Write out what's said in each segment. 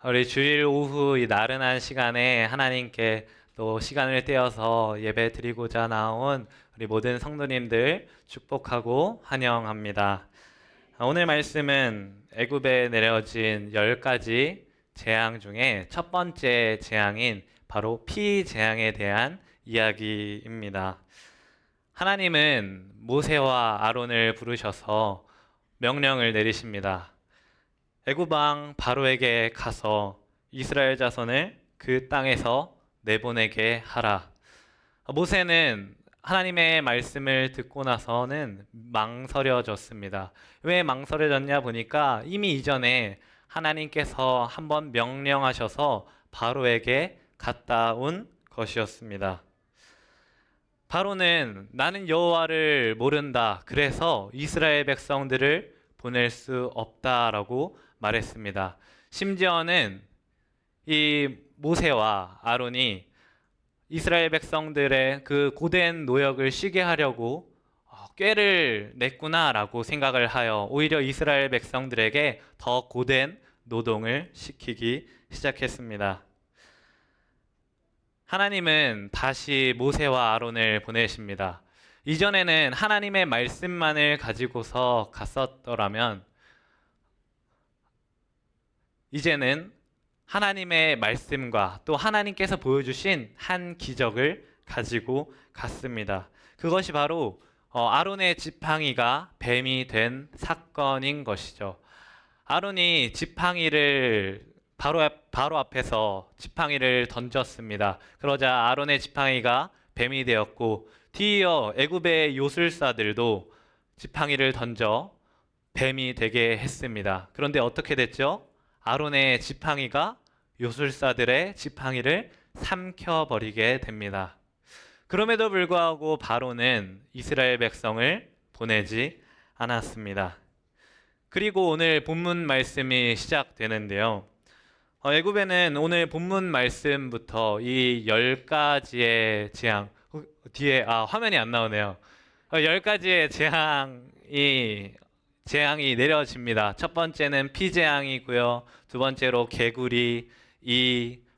우리 주일 오후 이 나른한 시간에 하나님께 또 시간을 떼어서 예배 드리고자 나온 우리 모든 성도님들 축복하고 환영합니다. 오늘 말씀은 애굽에 내려진 10가지 재앙 중에 첫 번째 재앙인 바로 피 재앙에 대한 이야기입니다. 하나님은 모세와 아론을 부르셔서 명령을 내리십니다. 애굽 왕 바로에게 가서 이스라엘 자손을 그 땅에서 내보내게 하라. 모세는 하나님의 말씀을 듣고 나서는 망설여졌습니다. 왜 망설여졌냐 보니까 이미 이전에 하나님께서 한번 명령하셔서 바로에게 갔다 온 것이었습니다. 바로는 나는 여호와를 모른다. 그래서 이스라엘 백성들을 보낼 수 없다라고 말했습니다. 심지어는 이 모세와 아론이 이스라엘 백성들의 그 고된 노역을 쉬게 하려고 꾀를 냈구나라고 생각을 하여 오히려 이스라엘 백성들에게 더 고된 노동을 시키기 시작했습니다. 하나님은 다시 모세와 아론을 보내십니다. 이전에는 하나님의 말씀만을 가지고서 갔었더라면 이제는 하나님의 말씀과 또 하나님께서 보여주신 한 기적을 가지고 갔습니다. 그것이 바로 아론의 지팡이가 뱀이 된 사건인 것이죠. 아론이 지팡이를 바로 앞에서 지팡이를 던졌습니다. 그러자 아론의 지팡이가 뱀이 되었고 뒤이어 애굽의 요술사들도 지팡이를 던져 뱀이 되게 했습니다. 그런데 어떻게 됐죠? 아론의 지팡이가 요술사들의 지팡이를 삼켜버리게 됩니다. 그럼에도 불구하고 바로는 이스라엘 백성을 보내지 않았습니다. 그리고 오늘 본문 말씀이 시작되는데요. 애굽에는 오늘 본문 말씀부터 이 10가지의 재앙, 뒤에 화면이 안 나오네요. 10가지의 재앙이 내려집니다. 첫 번째는 피재앙이고요. 두 번째로 개구리,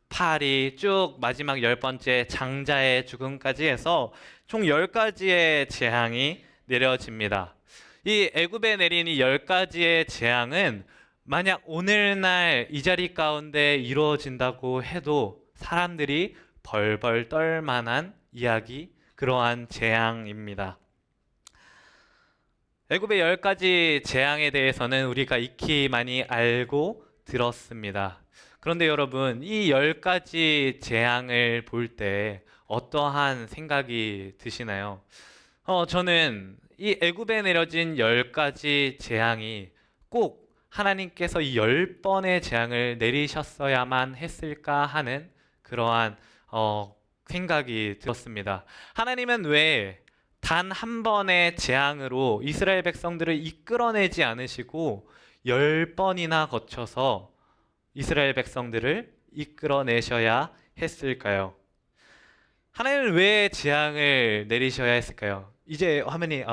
파리, 쭉 마지막 10번째 장자의 죽음까지 해서 총 10가지의 재앙이 내려집니다. 이 애굽에 내린 이 10가지의 재앙은 만약 오늘날 이 자리 가운데 이루어진다고 해도 사람들이 벌벌 떨 만한 이야기, 그러한 재앙입니다. 애굽의 10가지 재앙에 대해서는 우리가 익히 많이 알고 들었습니다. 그런데 여러분, 이 10가지 재앙을 볼 때 어떠한 생각이 드시나요? 저는 이 애굽에 내려진 10가지 재앙이 꼭 하나님께서 이 10번의 재앙을 내리셨어야만 했을까 하는 그러한 생각이 들었습니다. 하나님은 왜 단 한 번의 재앙으로 이스라엘 백성들을 이끌어내지 않으시고 10번이나 거쳐서 이스라엘 백성들을 이끌어내셔야 했을까요? 하나님은 왜 재앙을 내리셔야 했을까요? 이제 화면이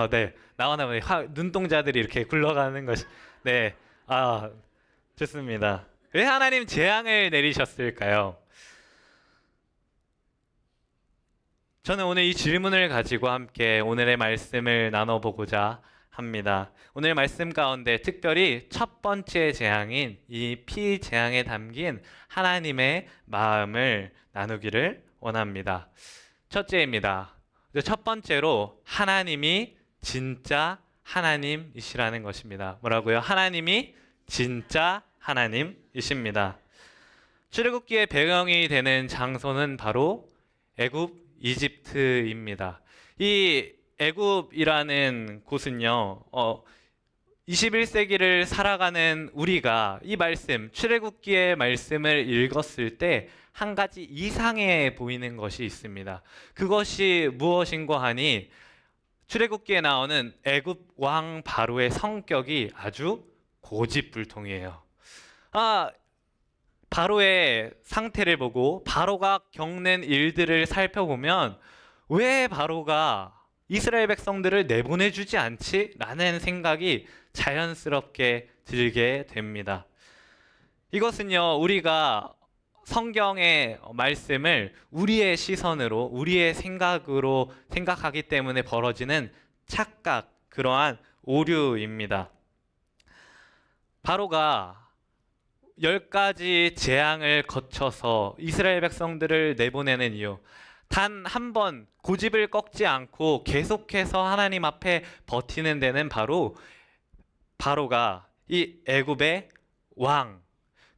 나오나 보니 눈동자들이 이렇게 굴러가는 것이 좋습니다. 왜 하나님 재앙을 내리셨을까요? 저는 오늘 이 질문을 가지고 함께 오늘의 말씀을 나눠보고자 합니다. 오늘 말씀 가운데 특별히 첫 번째 재앙인 이 피 재앙에 담긴 하나님의 마음을 나누기를 원합니다. 첫째입니다. 첫 번째로 하나님이 진짜 하나님이시라는 것입니다. 뭐라고요? 하나님이 진짜 하나님이십니다. 출애굽기의 배경이 되는 장소는 바로 애굽 이집트입니다. 이 애굽이라는 곳은요, 21세기를 살아가는 우리가 이 말씀, 출애굽기의 말씀을 읽었을 때 한 가지 이상해 보이는 것이 있습니다. 그것이 무엇인고 하니 출애굽기에 나오는 애굽 왕 바로의 성격이 아주 고집불통이에요. 바로의 상태를 보고 바로가 겪는 일들을 살펴보면 왜 바로가 이스라엘 백성들을 내보내주지 않지? 라는 생각이 자연스럽게 들게 됩니다. 이것은요, 우리가 성경의 말씀을 우리의 시선으로, 우리의 생각으로 생각하기 때문에 벌어지는 착각, 그러한 오류입니다. 바로가 10가지 재앙을 거쳐서 이스라엘 백성들을 내보내는 이유, 단 한 번 고집을 꺾지 않고 계속해서 하나님 앞에 버티는 데는 바로가 이 애굽의 왕,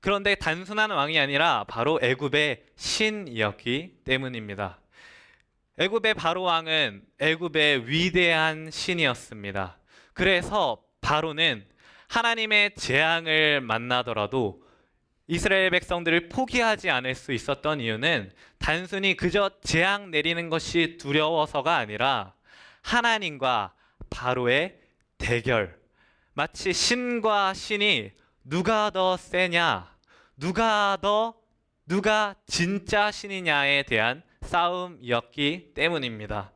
그런데 단순한 왕이 아니라 바로 애굽의 신이었기 때문입니다. 애굽의 바로 왕은 애굽의 위대한 신이었습니다. 그래서 바로는 하나님의 재앙을 만나더라도 이스라엘 백성들을 포기하지 않을 수 있었던 이유는 단순히 그저 재앙 내리는 것이 두려워서가 아니라 하나님과 바로의 대결, 마치 신과 신이 누가 더 세냐, 누가 진짜 신이냐에 대한 싸움이었기 때문입니다.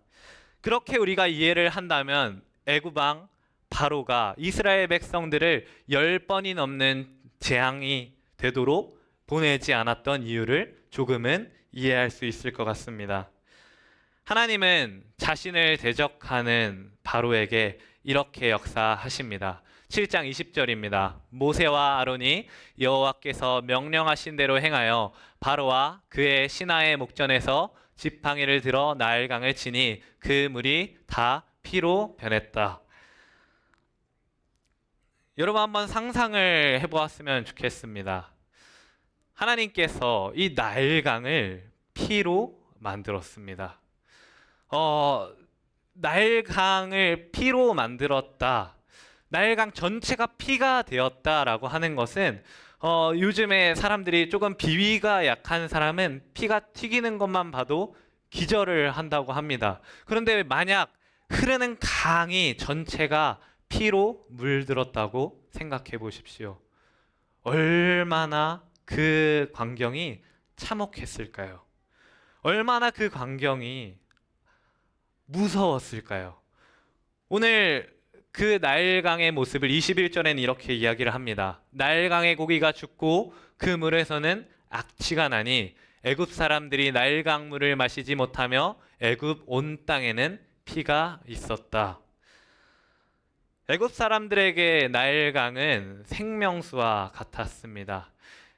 그렇게 우리가 이해를 한다면 애굽 왕 바로가 이스라엘 백성들을 10번이 넘는 재앙이 되도록 보내지 않았던 이유를 조금은 이해할 수 있을 것 같습니다. 하나님은 자신을 대적하는 바로에게 이렇게 역사하십니다. 7장 20절입니다. 모세와 아론이 여호와께서 명령하신 대로 행하여 바로와 그의 신하의 목전에서 지팡이를 들어 나일강을 치니 그 물이 다 피로 변했다. 여러분 한번 상상을 해보았으면 좋겠습니다. 하나님께서 이 나일강을 피로 만들었습니다. 나일강을 피로 만들었다. 나일강 전체가 피가 되었다라고 하는 것은 요즘에 사람들이 조금 비위가 약한 사람은 피가 튀기는 것만 봐도 기절을 한다고 합니다. 그런데 만약 흐르는 강이 전체가 피로 물들었다고 생각해 보십시오. 얼마나 그 광경이 참혹했을까요? 얼마나 그 광경이 무서웠을까요? 오늘 그 나일강의 모습을 21절에는 이렇게 이야기를 합니다. 나일강의 고기가 죽고 그 물에서는 악취가 나니 애굽 사람들이 나일강 물을 마시지 못하며 애굽 온 땅에는 피가 있었다. 애굽 사람들에게 나일강은 생명수와 같았습니다.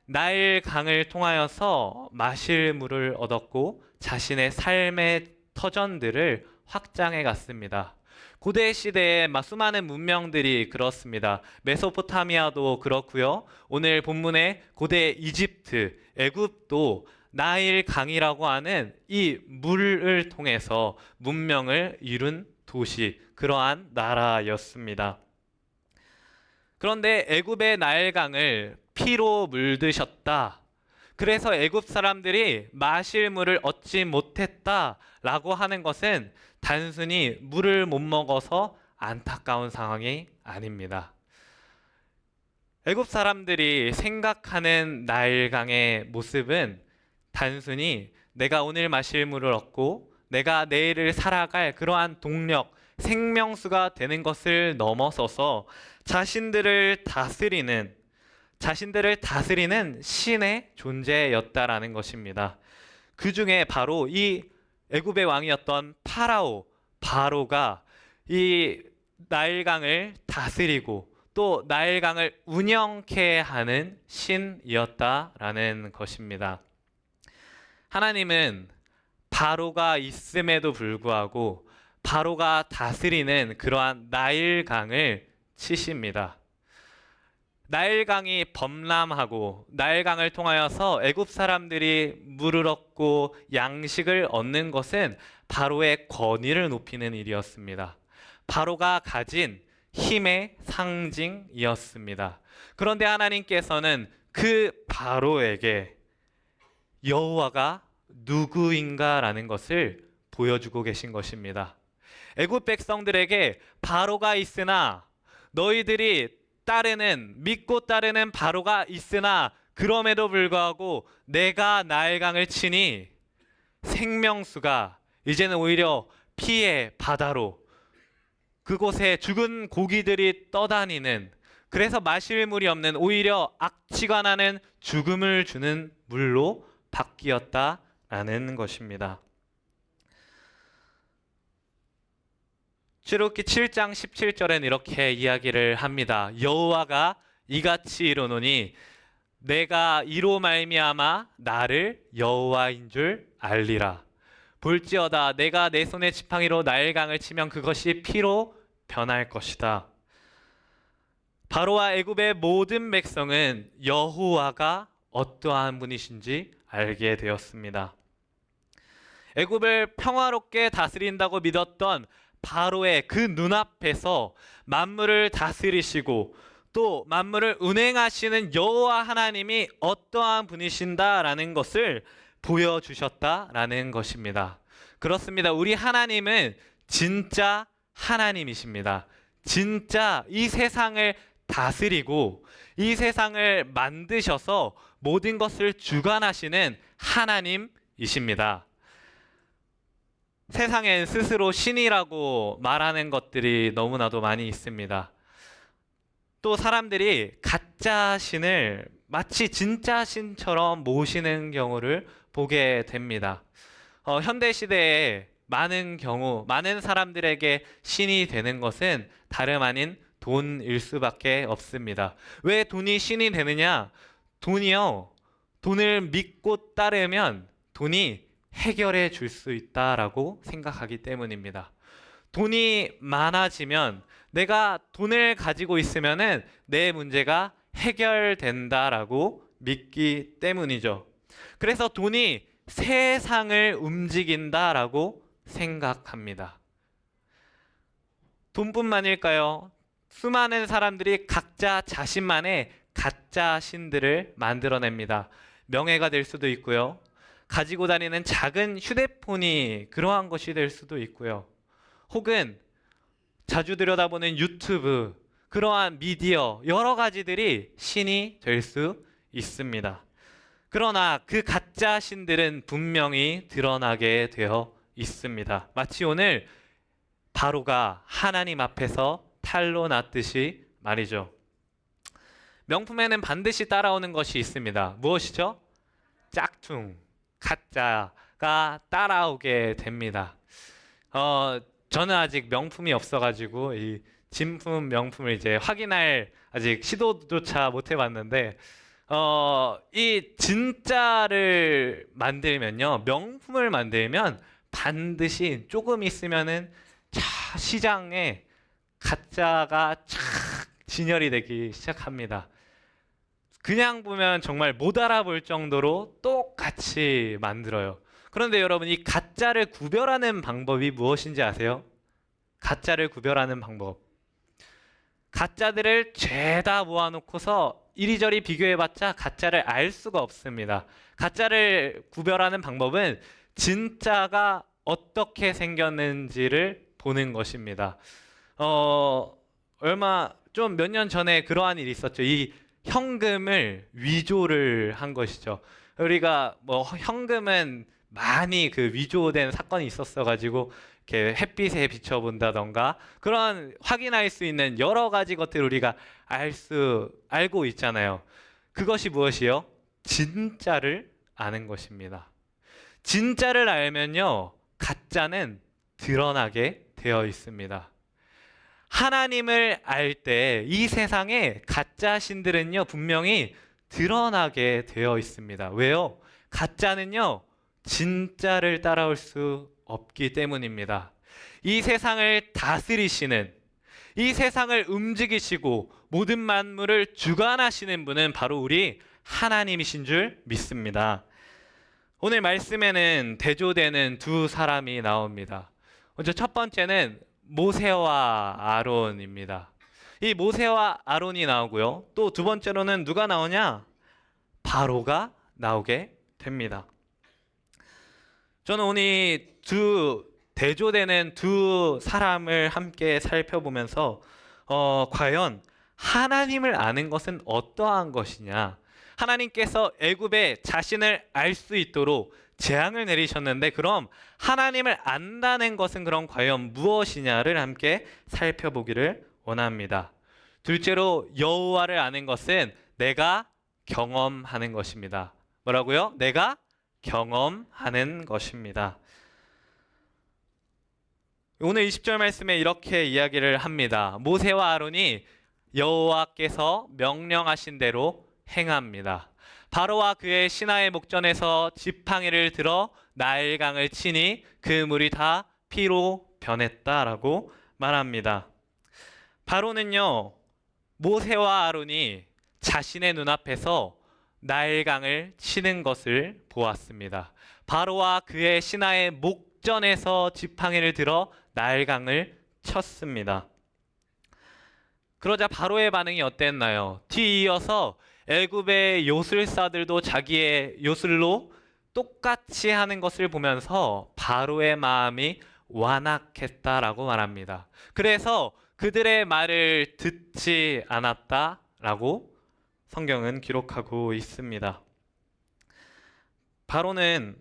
나일강을 통하여서 마실 물을 얻었고 자신의 삶의 터전들을 확장해 갔습니다. 고대 시대에 수많은 문명들이 그렇습니다. 메소포타미아도 그렇고요. 오늘 본문의 고대 이집트, 애굽도 나일강이라고 하는 이 물을 통해서 문명을 이룬 도시, 그러한 나라였습니다. 그런데 애굽의 나일강을 피로 물드셨다. 그래서 애굽 사람들이 마실 물을 얻지 못했다라고 하는 것은 단순히 물을 못 먹어서 안타까운 상황이 아닙니다. 애굽 사람들이 생각하는 나일강의 모습은 단순히 내가 오늘 마실 물을 얻고 내가 내일을 살아갈 그러한 동력, 생명수가 되는 것을 넘어서서 자신들을 다스리는 신의 존재였다라는 것입니다. 그 중에 바로 이 애굽의 왕이었던 바로가 이 나일강을 다스리고 또 나일강을 운영케 하는 신이었다라는 것입니다. 하나님은 바로가 있음에도 불구하고 바로가 다스리는 그러한 나일강을 치십니다. 나일강이 범람하고 나일강을 통하여서 애굽 사람들이 물을 얻고 양식을 얻는 것은 바로의 권위를 높이는 일이었습니다. 바로가 가진 힘의 상징이었습니다. 그런데 하나님께서는 그 바로에게 여호와가 누구인가라는 것을 보여주고 계신 것입니다. 애굽 백성들에게 바로가 있으나 너희들이 믿고 따르는 바로가 있으나 그럼에도 불구하고 내가 나일강을 치니 생명수가 이제는 오히려 피의 바다로 그곳에 죽은 고기들이 떠다니는, 그래서 마실 물이 없는, 오히려 악취가 나는 죽음을 주는 물로 바뀌었다라는 것입니다. 출애굽기 7장 17절엔 이렇게 이야기를 합니다. 여호와가 이같이 이르노니 내가 이로 말미암아 나를 여호와인 줄 알리라. 볼지어다 내가 내 손의 지팡이로 나일강을 치면 그것이 피로 변할 것이다. 바로와 애굽의 모든 백성은 여호와가 어떠한 분이신지 알게 되었습니다. 애굽을 평화롭게 다스린다고 믿었던 바로의 그 눈앞에서 만물을 다스리시고 또 만물을 운행하시는 여호와 하나님이 어떠한 분이신다라는 것을 보여주셨다라는 것입니다. 그렇습니다. 우리 하나님은 진짜 하나님이십니다. 진짜 이 세상을 다스리고 이 세상을 만드셔서 모든 것을 주관하시는 하나님이십니다. 세상엔 스스로 신이라고 말하는 것들이 너무나도 많이 있습니다. 또 사람들이 가짜 신을 마치 진짜 신처럼 모시는 경우를 보게 됩니다. 현대 시대에 많은 사람들에게 신이 되는 것은 다름 아닌 돈일 수밖에 없습니다. 왜 돈이 신이 되느냐? 돈을 믿고 따르면 돈이 해결해 줄 수 있다라고 생각하기 때문입니다. 돈이 많아지면 내가 돈을 가지고 있으면은 내 문제가 해결된다라고 믿기 때문이죠. 그래서 돈이 세상을 움직인다라고 생각합니다. 돈뿐만일까요? 수많은 사람들이 각자 자신만의 가짜 신들을 만들어냅니다. 명예가 될 수도 있고요. 가지고 다니는 작은 휴대폰이 그러한 것이 될 수도 있고요. 혹은 자주 들여다보는 유튜브, 그러한 미디어, 여러 가지들이 신이 될 수 있습니다. 그러나 그 가짜 신들은 분명히 드러나게 되어 있습니다. 마치 오늘 바로가 하나님 앞에서 탈로 났듯이 말이죠. 명품에는 반드시 따라오는 것이 있습니다. 무엇이죠? 짝퉁, 가짜가 따라오게 됩니다. 저는 아직 명품이 없어가지고 이 진품 명품을 이제 확인할 아직 시도조차 못 해봤는데, 이 진짜를 만들면요, 명품을 만들면 반드시 조금 있으면은 시장에 가짜가 착 진열이 되기 시작합니다. 그냥 보면 정말 못 알아볼 정도로 똑같이 만들어요. 그런데 여러분, 이 가짜를 구별하는 방법이 무엇인지 아세요? 가짜를 구별하는 방법. 가짜들을 죄다 모아놓고서 이리저리 비교해봤자 가짜를 알 수가 없습니다. 가짜를 구별하는 방법은 진짜가 어떻게 생겼는지를 보는 것입니다. 몇 년 전에 그러한 일이 있었죠. 이 현금을 위조를 한 것이죠. 우리가 현금은 많이 그 위조된 사건이 있었어가지고 이렇게 햇빛에 비춰본다던가 그런 확인할 수 있는 여러 가지 것들을 우리가 알고 있잖아요. 그것이 무엇이요? 진짜를 아는 것입니다. 진짜를 알면요, 가짜는 드러나게 되어 있습니다. 하나님을 알 때 이 세상에 가짜 신들은요, 분명히 드러나게 되어 있습니다. 왜요? 가짜는요, 진짜를 따라올 수 없기 때문입니다. 이 세상을 다스리시는, 이 세상을 움직이시고 모든 만물을 주관하시는 분은 바로 우리 하나님이신 줄 믿습니다. 오늘 말씀에는 대조되는 두 사람이 나옵니다. 먼저 첫 번째는 모세와 아론입니다. 이 모세와 아론이 나오고요. 또 두 번째로는 누가 나오냐? 바로가 나오게 됩니다. 저는 오늘 대조되는 두 사람을 함께 살펴보면서 과연 하나님을 아는 것은 어떠한 것이냐? 하나님께서 애굽에 자신을 알 수 있도록 재앙을 내리셨는데 그럼 하나님을 안다는 것은 그럼 과연 무엇이냐를 함께 살펴보기를 원합니다. 둘째로 여호와를 아는 것은 내가 경험하는 것입니다. 뭐라고요? 내가 경험하는 것입니다. 오늘 20절 말씀에 이렇게 이야기를 합니다. 모세와 아론이 여호와께서 명령하신 대로 행합니다. 바로와 그의 신하의 목전에서 지팡이를 들어 나일강을 치니 그 물이 다 피로 변했다라고 말합니다. 바로는요, 모세와 아론이 자신의 눈앞에서 나일강을 치는 것을 보았습니다. 바로와 그의 신하의 목전에서 지팡이를 들어 나일강을 쳤습니다. 그러자 바로의 반응이 어땠나요? 뒤이어서 애굽의 요술사들도 자기의 요술로 똑같이 하는 것을 보면서 바로의 마음이 완악했다라고 말합니다. 그래서 그들의 말을 듣지 않았다라고 성경은 기록하고 있습니다. 바로는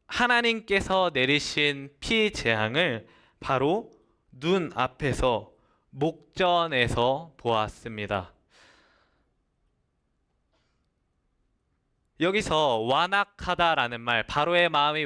하나님께서 내리신 피 재앙을 바로 눈 앞에서 목전에서 보았습니다. 여기서 완악하다라는 말, 바로의 마음이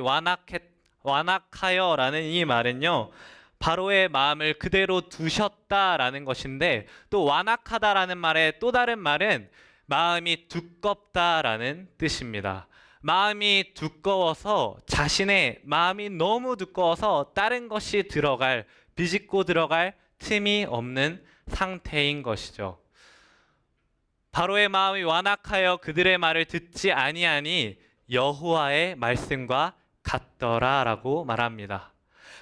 완악하여라는 이 말은요, 바로의 마음을 그대로 두셨다라는 것인데, 또 완악하다라는 말의 또 다른 말은 마음이 두껍다라는 뜻입니다. 마음이 두꺼워서, 자신의 마음이 너무 두꺼워서 다른 것이 비집고 들어갈 틈이 없는 상태인 것이죠. 바로의 마음이 완악하여 그들의 말을 듣지 아니하니 여호와의 말씀과 같더라라고 말합니다.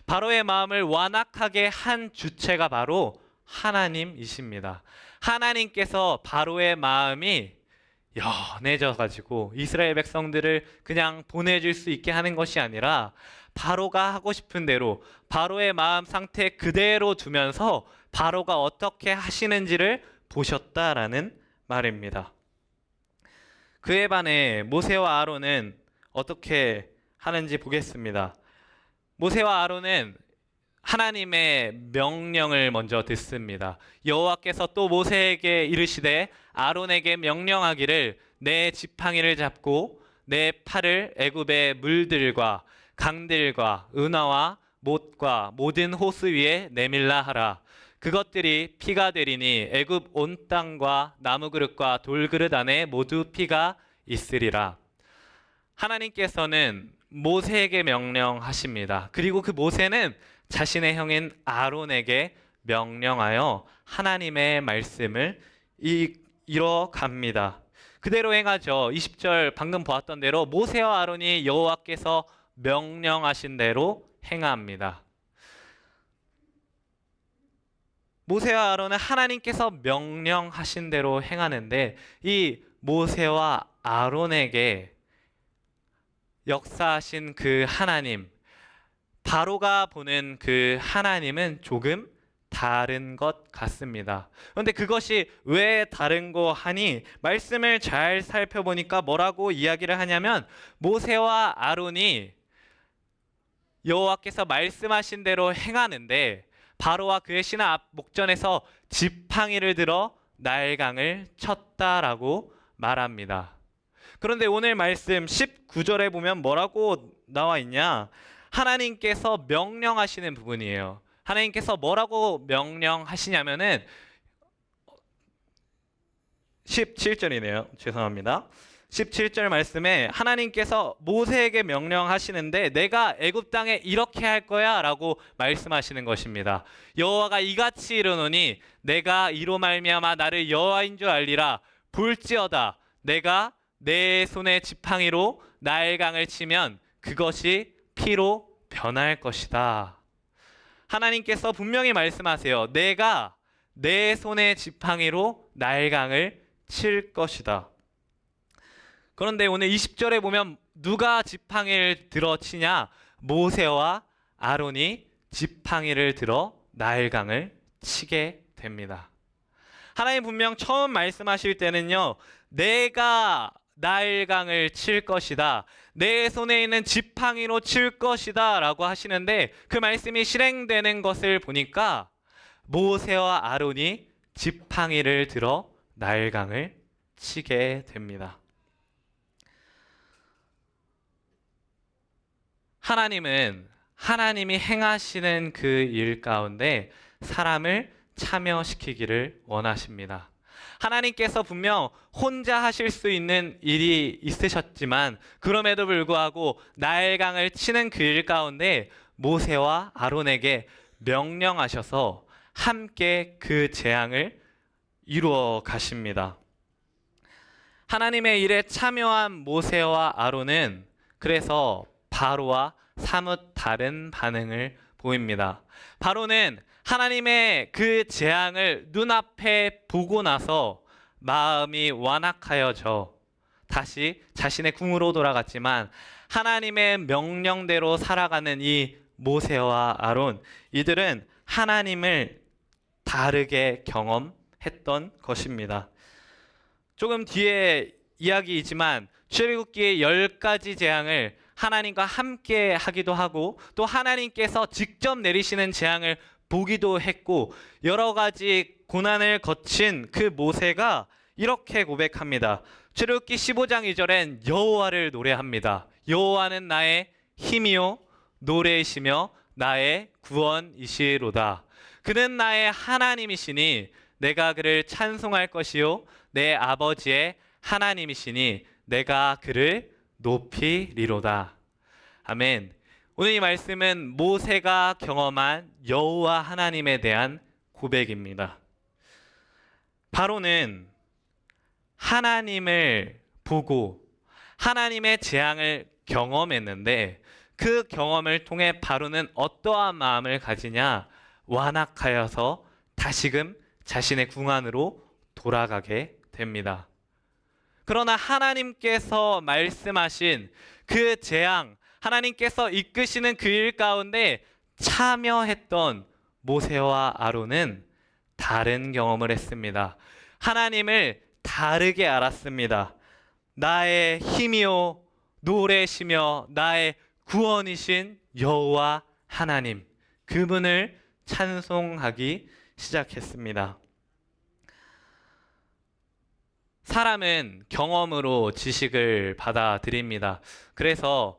바로의 마음을 완악하게 한 주체가 바로 하나님이십니다. 하나님께서 바로의 마음이 연해져 가지고 이스라엘 백성들을 그냥 보내줄 수 있게 하는 것이 아니라 바로가 하고 싶은 대로 바로의 마음 상태 그대로 두면서 바로가 어떻게 하시는지를 보셨다라는 말입니다. 그에 반해 모세와 아론은 어떻게 하는지 보겠습니다. 모세와 아론은 하나님의 명령을 먼저 듣습니다. 여호와께서 또 모세에게 이르시되 아론에게 명령하기를 내 지팡이를 잡고 내 팔을 애굽의 물들과 강들과 은하와 못과 모든 호수 위에 내밀라 하라. 그것들이 피가 되리니 애굽 온 땅과 나무 그릇과 돌 그릇 안에 모두 피가 있으리라. 하나님께서는 모세에게 명령하십니다. 그리고 그 모세는 자신의 형인 아론에게 명령하여 하나님의 말씀을 이뤄갑니다. 그대로 행하죠. 20절 방금 보았던 대로 모세와 아론이 여호와께서 명령하신 대로 행합니다. 모세와 아론은 하나님께서 명령하신 대로 행하는데 이 모세와 아론에게 역사하신 그 하나님, 바로가 보는 그 하나님은 조금 다른 것 같습니다. 그런데 그것이 왜 다른 거 하니 말씀을 잘 살펴보니까 뭐라고 이야기를 하냐면 모세와 아론이 여호와께서 말씀하신 대로 행하는데 바로와 그의 신하 앞 목전에서 지팡이를 들어 나일강을 쳤다라고 말합니다. 그런데 오늘 말씀 19절에 보면 뭐라고 나와 있냐? 하나님께서 명령하시는 부분이에요. 하나님께서 뭐라고 명령하시냐면은 17절이네요. 죄송합니다. 17절 말씀에 하나님께서 모세에게 명령하시는데 내가 애굽 땅에 이렇게 할 거야 라고 말씀하시는 것입니다. 여호와가 이같이 이르노니 내가 이로 말미암아 나를 여호와인 줄 알리라. 볼지어다 내가 내 손에 지팡이로 나일강을 치면 그것이 피로 변할 것이다. 하나님께서 분명히 말씀하세요. 내가 내 손에 지팡이로 나일강을 칠 것이다. 그런데 오늘 20절에 보면 누가 지팡이를 들어 치냐? 모세와 아론이 지팡이를 들어 나일강을 치게 됩니다. 하나님 분명 처음 말씀하실 때는요, 내가 나일강을 칠 것이다. 내 손에 있는 지팡이로 칠 것이다 라고 하시는데, 그 말씀이 실행되는 것을 보니까 모세와 아론이 지팡이를 들어 나일강을 치게 됩니다. 하나님은 하나님이 행하시는 그 일 가운데 사람을 참여시키기를 원하십니다. 하나님께서 분명 혼자 하실 수 있는 일이 있으셨지만, 그럼에도 불구하고 나일강을 치는 그 일 가운데 모세와 아론에게 명령하셔서 함께 그 재앙을 이루어 가십니다. 하나님의 일에 참여한 모세와 아론은 그래서 바로와 사뭇 다른 반응을 보입니다. 바로는 하나님의 그 재앙을 눈앞에 보고 나서 마음이 완악하여져 다시 자신의 궁으로 돌아갔지만, 하나님의 명령대로 살아가는 이 모세와 아론, 이들은 하나님을 다르게 경험했던 것입니다. 조금 뒤에 이야기이지만 출애굽기의 10가지 재앙을 하나님과 함께 하기도 하고, 또 하나님께서 직접 내리시는 재앙을 보기도 했고, 여러 가지 고난을 거친 그 모세가 이렇게 고백합니다. 출애굽기 15장 2절엔 여호와를 노래합니다. 여호와는 나의 힘이요 노래이시며 나의 구원이시로다. 그는 나의 하나님이시니 내가 그를 찬송할 것이요 내 아버지의 하나님이시니 내가 그를 높이리로다. 아멘. 오늘 이 말씀은 모세가 경험한 여호와 하나님에 대한 고백입니다. 바로는 하나님을 보고 하나님의 재앙을 경험했는데, 그 경험을 통해 바로는 어떠한 마음을 가지냐? 완악하여서 다시금 자신의 궁 안으로 돌아가게 됩니다. 그러나 하나님께서 말씀하신 그 재앙, 하나님께서 이끄시는 그 일 가운데 참여했던 모세와 아론은 다른 경험을 했습니다. 하나님을 다르게 알았습니다. 나의 힘이요 노래시며 나의 구원이신 여호와 하나님, 그분을 찬송하기 시작했습니다. 사람은 경험으로 지식을 받아들입니다. 그래서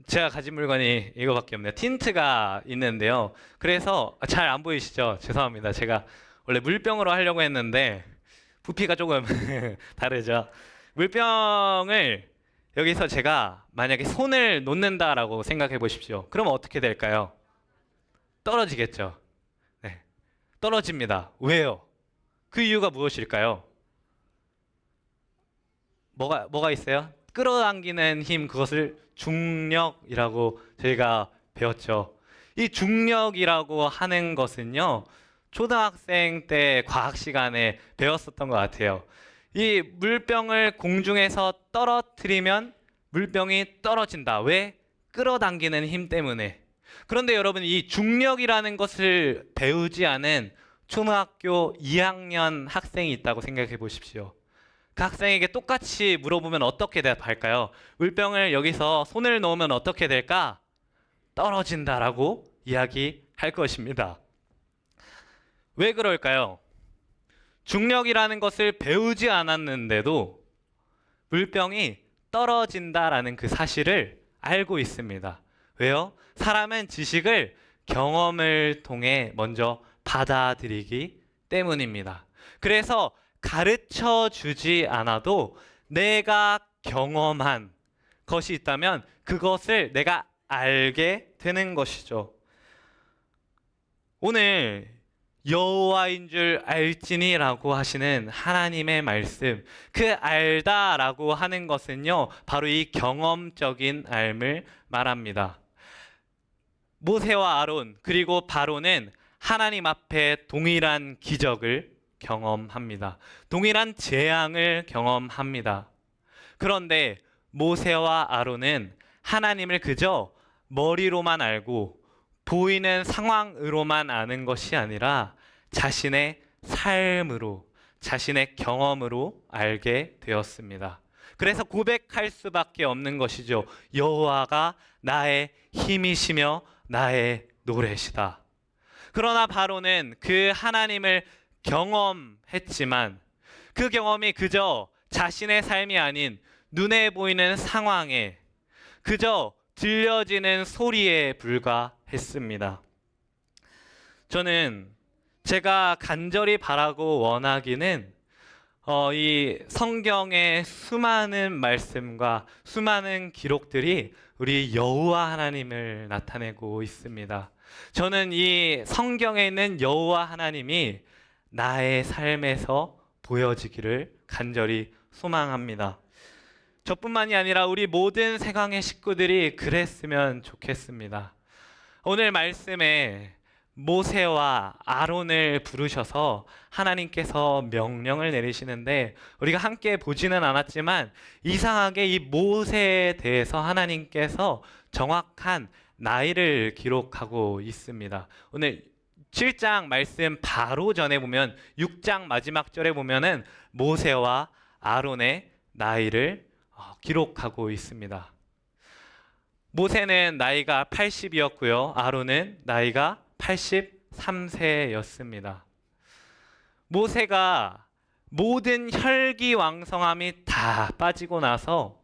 제가 가진 물건이 이거밖에 없네요. 틴트가 있는데요. 그래서 잘 안 보이시죠? 죄송합니다. 제가 원래 물병으로 하려고 했는데 부피가 조금 다르죠. 물병을 여기서 제가 만약에 손을 놓는다라고 생각해 보십시오. 그러면 어떻게 될까요? 떨어지겠죠. 네, 떨어집니다. 왜요? 그 이유가 무엇일까요? 뭐가 있어요? 끌어당기는 힘, 그것을 중력이라고 저희가 배웠죠. 이 중력이라고 하는 것은요, 초등학생 때 과학 시간에 배웠었던 것 같아요. 이 물병을 공중에서 떨어뜨리면 물병이 떨어진다. 왜? 끌어당기는 힘 때문에. 그런데 여러분, 이 중력이라는 것을 배우지 않은 초등학교 2학년 학생이 있다고 생각해 보십시오. 그 학생에게 똑같이 물어보면 어떻게 대답할까요? 물병을 여기서 손을 놓으면 어떻게 될까? 떨어진다라고 이야기할 것입니다. 왜 그럴까요? 중력이라는 것을 배우지 않았는데도 물병이 떨어진다라는 그 사실을 알고 있습니다. 왜요? 사람은 지식을 경험을 통해 먼저 받아들이기 때문입니다. 그래서 가르쳐 주지 않아도 내가 경험한 것이 있다면 그것을 내가 알게 되는 것이죠. 오늘 여호와인 줄 알지니라고 하시는 하나님의 말씀, 그 알다라고 하는 것은요, 바로 이 경험적인 알을 말합니다. 모세와 아론 그리고 바로는 하나님 앞에 동일한 기적을 경험합니다. 동일한 재앙을 경험합니다. 그런데 모세와 아론은 하나님을 그저 머리로만 알고 보이는 상황으로만 아는 것이 아니라 자신의 삶으로, 자신의 경험으로 알게 되었습니다. 그래서 고백할 수밖에 없는 것이죠. 여호와가 나의 힘이시며 나의 노래시다. 그러나 바로는 그 하나님을 경험했지만 그 경험이 그저 자신의 삶이 아닌 눈에 보이는 상황에, 그저 들려지는 소리에 불과했습니다. 저는 제가 간절히 바라고 원하기는 이 성경의 수많은 말씀과 수많은 기록들이 우리 여호와 하나님을 나타내고 있습니다. 저는 이 성경에 있는 여호와 하나님이 나의 삶에서 보여지기를 간절히 소망합니다. 저뿐만이 아니라 우리 모든 세상의 식구들이 그랬으면 좋겠습니다. 오늘 말씀에 모세와 아론을 부르셔서 하나님께서 명령을 내리시는데 우리가 함께 보지는 않았지만 이상하게 이 모세에 대해서 하나님께서 정확한 나이를 기록하고 있습니다. 오늘 7장 말씀 바로 전에 보면 6장 마지막 절에 보면은 모세와 아론의 나이를 기록하고 있습니다. 모세는 나이가 80이었고요. 아론은 나이가 83세였습니다. 모세가 모든 혈기왕성함이 다 빠지고 나서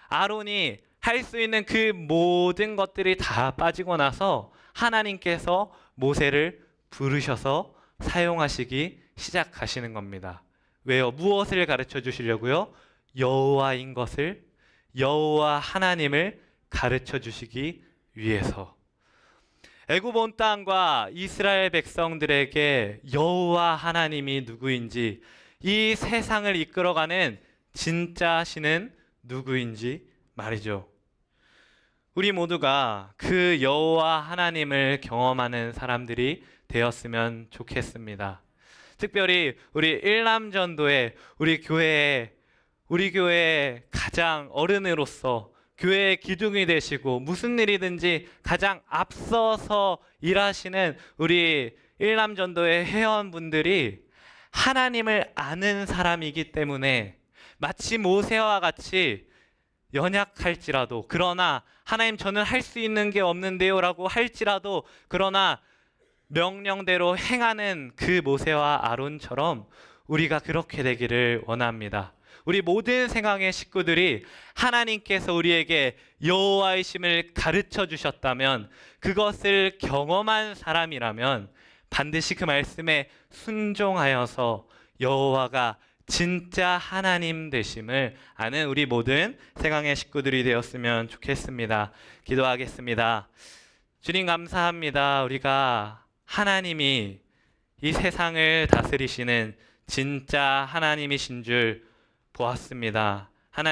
아론이 할 수 있는 그 모든 것들이 다 빠지고 나서 하나님께서 모세를 부르셔서 사용하시기 시작하시는 겁니다. 왜요? 무엇을 가르쳐 주시려고요? 여호와인 것을, 여호와 하나님을 가르쳐 주시기 위해서. 애굽 온 땅과 이스라엘 백성들에게 여호와 하나님이 누구인지, 이 세상을 이끌어가는 진짜 신은 누구인지 말이죠. 우리 모두가 그 여호와 하나님을 경험하는 사람들이 되었으면 좋겠습니다. 특별히 우리 일남전도회 우리 교회의 가장 어른으로서 교회의 기둥이 되시고 무슨 일이든지 가장 앞서서 일하시는 우리 일남전도회 회원분들이 하나님을 아는 사람이기 때문에 마치 모세와 같이 연약할지라도, 그러나 하나님 저는 할 수 있는 게 없는데요 라고 할지라도, 그러나 명령대로 행하는 그 모세와 아론처럼 우리가 그렇게 되기를 원합니다. 우리 모든 생황의 식구들이 하나님께서 우리에게 여호와이심을 가르쳐 주셨다면, 그것을 경험한 사람이라면 반드시 그 말씀에 순종하여서 여호와가 진짜 하나님 되심을 아는 우리 모든 생황의 식구들이 되었으면 좋겠습니다. 기도하겠습니다. 주님 감사합니다. 우리가 하나님이 이 세상을 다스리시는 진짜 하나님이신 줄 보았습니다.